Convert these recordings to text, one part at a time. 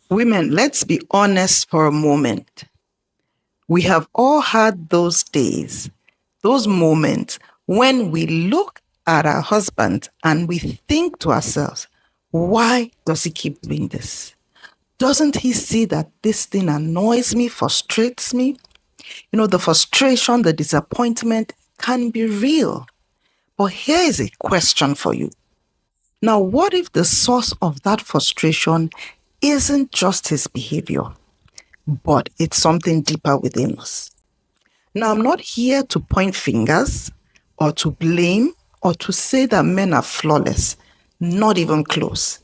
Women, let's be honest for a moment. We have all had those days, those moments when we look at our husband and we think to ourselves, why does he keep doing this? Doesn't he see that this thing annoys me, frustrates me? The frustration, the disappointment can be real. But here is a question for you. Now, what if the source of that frustration isn't just his behavior, but it's something deeper within us? Now, I'm not here to point fingers or to blame or to say that men are flawless, not even close.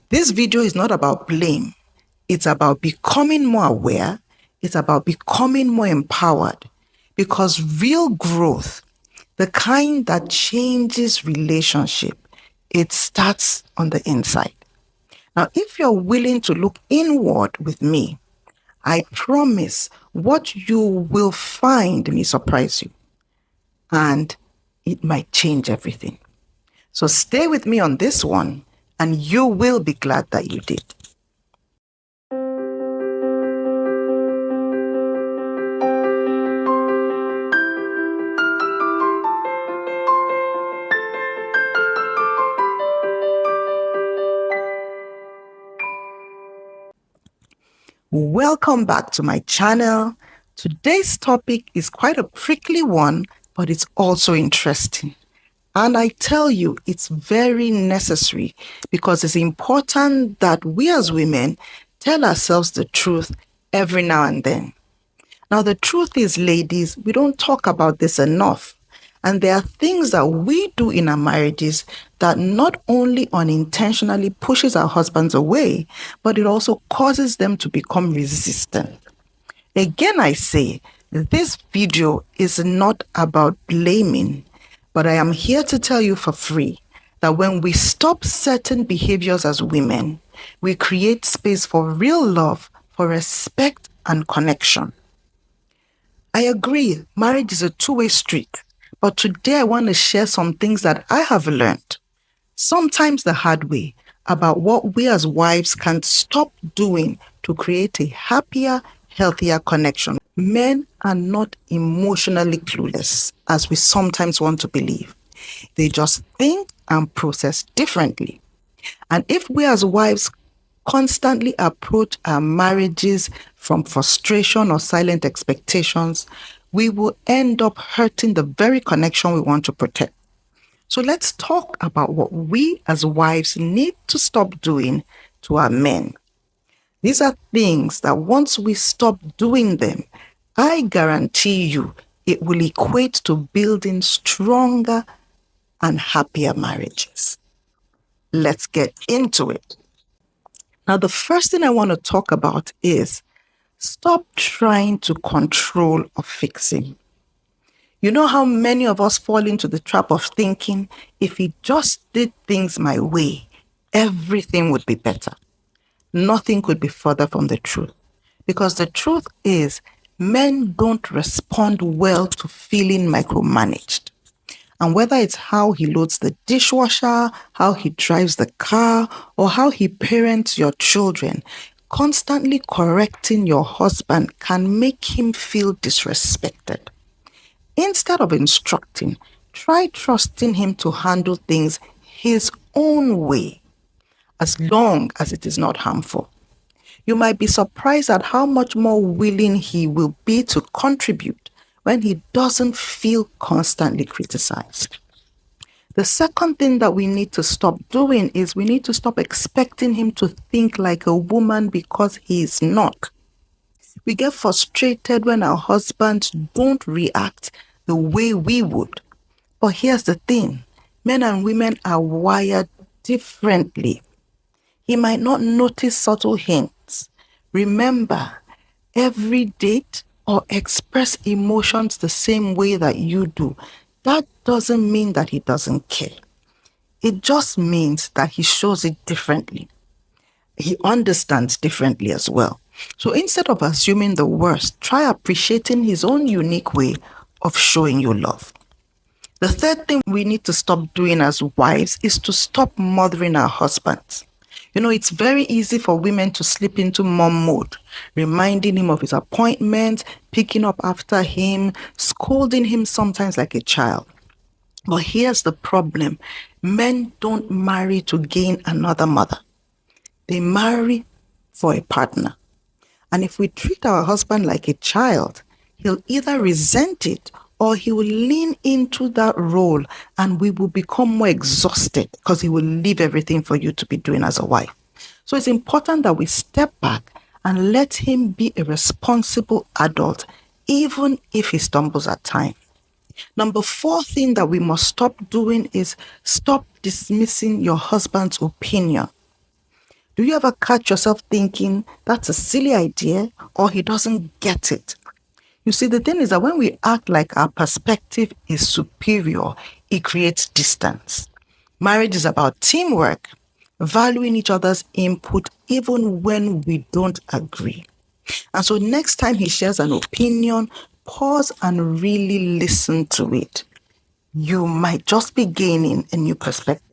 This video is not about blame. It's about becoming more aware. It's about becoming more empowered, because real growth, the kind that changes relationship, it starts on the inside. Now, if you're willing to look inward with me, I promise what you will find may surprise you, and it might change everything. So stay with me on this one, and you will be glad that you did. Welcome back to my channel. Today's topic is quite a prickly one, but it's also interesting. And I tell you, it's very necessary, because it's important that we as women tell ourselves the truth every now and then. Now, the truth is, ladies, we don't talk about this enough. And there are things that we do in our marriages that not only unintentionally pushes our husbands away, but it also causes them to become resistant. Again, I say, this video is not about blaming, but I am here to tell you for free that when we stop certain behaviors as women, we create space for real love, for respect and connection. I agree, marriage is a two-way street. But today I want to share some things that I have learned, sometimes the hard way, about what we as wives can stop doing to create a happier, healthier connection. Men are not emotionally clueless, as we sometimes want to believe. They just think and process differently. And if we as wives constantly approach our marriages from frustration or silent expectations, we will end up hurting the very connection we want to protect. So let's talk about what we as wives need to stop doing to our men. These are things that once we stop doing them, I guarantee you it will equate to building stronger and happier marriages. Let's get into it. Now, the first thing I want to talk about is stop trying to control or fix him. You know how many of us fall into the trap of thinking, if he just did things my way, everything would be better. Nothing could be further from the truth. Because the truth is, men don't respond well to feeling micromanaged. And whether it's how he loads the dishwasher, how he drives the car, or how he parents your children, constantly correcting your husband can make him feel disrespected. Instead of instructing, try trusting him to handle things his own way, as long as it is not harmful. You might be surprised at how much more willing he will be to contribute when he doesn't feel constantly criticized. The second thing that we need to stop doing is we need to stop expecting him to think like a woman, because he is not. We get frustrated when our husbands don't react the way we would. But here's the thing, men and women are wired differently. He might not notice subtle hints. Remember, every date or express emotions the same way that you do, that doesn't mean that he doesn't care. It just means that he shows it differently. He understands differently as well. So instead of assuming the worst, try appreciating his own unique way of showing you love. The third thing we need to stop doing as wives is to stop mothering our husbands. It's very easy for women to slip into mom mode, reminding him of his appointments, picking up after him, scolding him sometimes like a child. But here's the problem. Men don't marry to gain another mother. They marry for a partner. And if we treat our husband like a child, he'll either resent it or he will lean into that role and we will become more exhausted because he will leave everything for you to be doing as a wife. So it's important that we step back and let him be a responsible adult, even if he stumbles at times. Number 4 thing that we must stop doing is stop dismissing your husband's opinion. Do you ever catch yourself thinking that's a silly idea or he doesn't get it? You see, the thing is that when we act like our perspective is superior, it creates distance. Marriage is about teamwork, valuing each other's input even when we don't agree. And so next time he shares an opinion, pause and really listen to it. You might just be gaining a new perspective.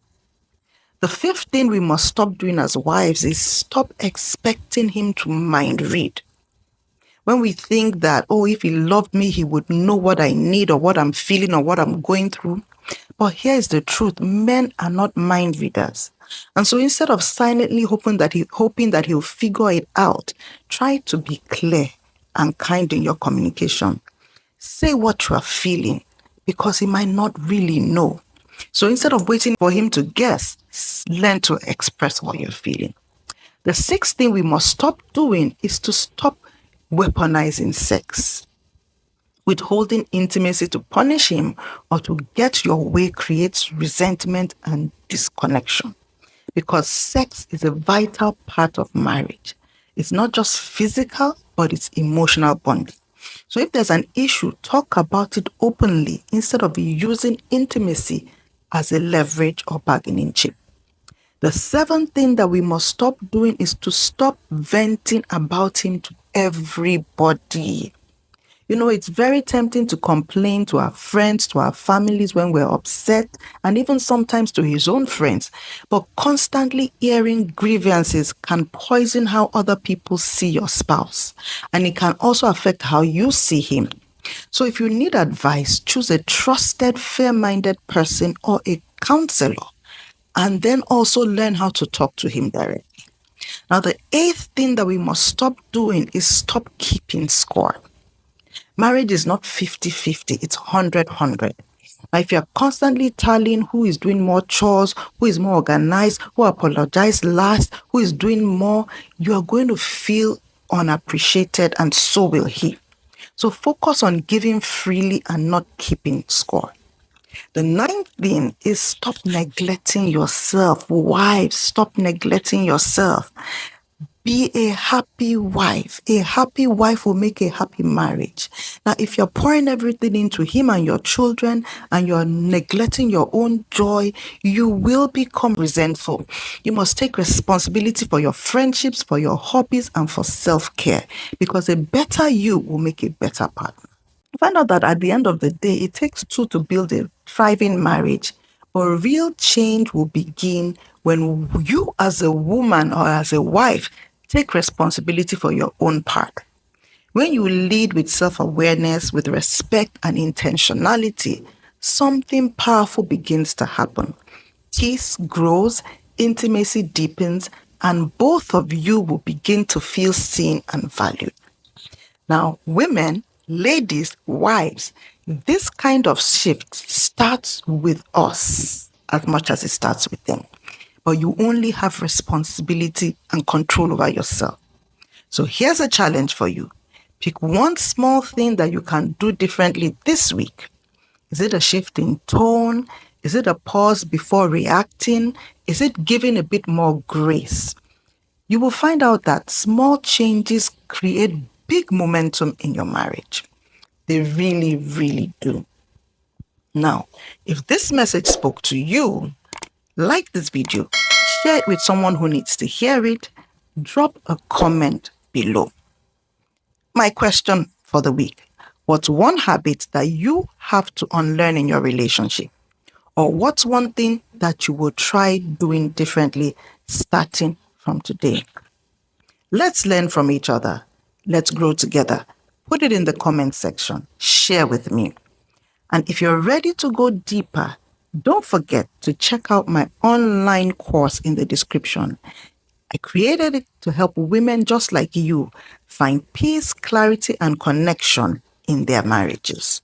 The 5th thing we must stop doing as wives is stop expecting him to mind read. When we think that, if he loved me, he would know what I need or what I'm feeling or what I'm going through. But here's the truth. Men are not mind readers. And so instead of silently hoping that he'll figure it out, try to be clear and kind in your communication. Say what you are feeling because he might not really know. So instead of waiting for him to guess, learn to express what you're feeling. The 6th thing we must stop doing is to stop weaponizing sex. Withholding intimacy to punish him or to get your way creates resentment and disconnection. Because sex is a vital part of marriage. It's not just physical, but it's emotional bonding. So if there's an issue, talk about it openly instead of using intimacy as a leverage or bargaining chip. The 7th thing that we must stop doing is to stop venting about him to everybody. It's very tempting to complain to our friends, to our families when we're upset, and even sometimes to his own friends. But constantly hearing grievances can poison how other people see your spouse, and it can also affect how you see him. So if you need advice, choose a trusted, fair-minded person or a counselor, and then also learn how to talk to him directly. Now, the 8th thing that we must stop doing is stop keeping score. Marriage is not 50-50, it's 100-100. Now, if you're constantly tallying who is doing more chores, who is more organized, who apologized last, who is doing more, you are going to feel unappreciated, and so will he. So focus on giving freely and not keeping score. The 9th thing is stop neglecting yourself. Wives, stop neglecting yourself. Be a happy wife. A happy wife will make a happy marriage. Now, if you're pouring everything into him and your children and you're neglecting your own joy, you will become resentful. You must take responsibility for your friendships, for your hobbies, and for self-care, because a better you will make a better partner. Find out that at the end of the day, it takes 2 to build a thriving marriage, but real change will begin when you as a woman or as a wife take responsibility for your own part. When you lead with self-awareness, with respect and intentionality, something powerful begins to happen. Peace grows, intimacy deepens, and both of you will begin to feel seen and valued. Now, women, ladies, wives, this kind of shift starts with us as much as it starts with them. But you only have responsibility and control over yourself. So here's a challenge for you. Pick one small thing that you can do differently this week. Is it a shift in tone? Is it a pause before reacting? Is it giving a bit more grace? You will find out that small changes create big momentum in your marriage. They really, really do. Now, if this message spoke to you, like this video, share it with someone who needs to hear it, drop a comment below. My question for the week: what's one habit that you have to unlearn in your relationship? Or what's one thing that you will try doing differently starting from today. Let's learn from each other. Let's grow together. Put it in the comment section. Share with me. And if you're ready to go deeper, don't forget to check out my online course in the description. I created it to help women just like you find peace, clarity, and connection in their marriages.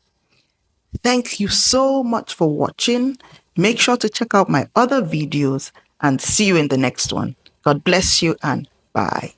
Thank you so much for watching. Make sure to check out my other videos and see you in the next one. God bless you and bye.